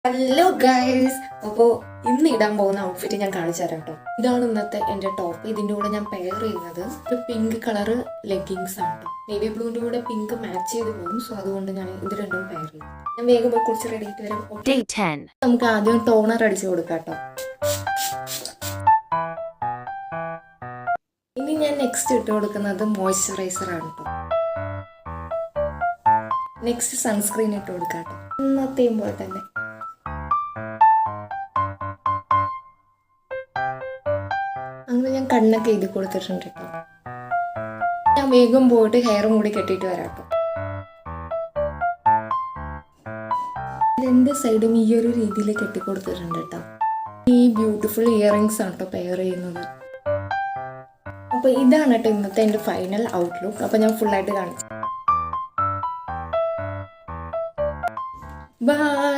Hello guys, അപ്പോൾ ഇന്ന് ഇടാൻ പോകുന്ന ഔട്ട്ഫിറ്റ് ഞാൻ കാണിച്ചു തരാം കേട്ടോ. ഇതാണ് ഇന്നത്തെ എൻ്റെ ടോപ്പ്. ഇതിൻ്റെ കൂടെ ഞാൻ പെയർ ചെയ്യുന്നത് ഒരു പിങ്ക് കളർ ലെഗിങ്സ് ആണ് കേട്ടോ. നേവി ബ്ലൂവിൻ്റെ കൂടെ പിങ്ക് മാച്ച് ചെയ്ത് പോകും. സോ അതുകൊണ്ട് ഞാൻ ഇത് രണ്ടും പെയർ ചെയ്യും. ഞാൻ വേഗം പോയി കുറിച്ച് റെഡി ആയിട്ട് വരാം. നമുക്ക് ആദ്യം ടോണർ അടിച്ച് കൊടുക്കാം കേട്ടോ. ഇനി ഞാൻ നെക്സ്റ്റ് ഇട്ട് കൊടുക്കുന്നത് മോയ്സ്ചറൈസർ ആണ് കേട്ടോ. നെക്സ്റ്റ് സൺസ്ക്രീൻ ഇട്ട് കൊടുക്കാം കേട്ടോ. ഇന്നത്തെയും പോലെ തന്നെ. അങ്ങനെ ഞാൻ കണ്ണൊക്കെ എഴുതി കൊടുത്തിട്ടുണ്ട് കേട്ടോ. ഞാൻ വേഗം പോയിട്ട് ഹെയറും കൂടി കെട്ടിയിട്ട് വരാം കേട്ടോ. രണ്ട് സൈഡും ഈ ഒരു രീതിയിൽ കെട്ടിക്കൊടുത്തിട്ടുണ്ട് കേട്ടോ. ഈ ബ്യൂട്ടിഫുൾ ഇയറിങ്സ് ആണ് കേട്ടോ പെയർ ചെയ്യുന്നത്. അപ്പോൾ ഇതാണ് കേട്ടോ ഇന്നത്തെ എൻ്റെ ഫൈനൽ ഔട്ട്ലുക്ക്. അപ്പോൾ ഞാൻ ഫുള്ളായിട്ട് കാണിച്ചു. ബൈ.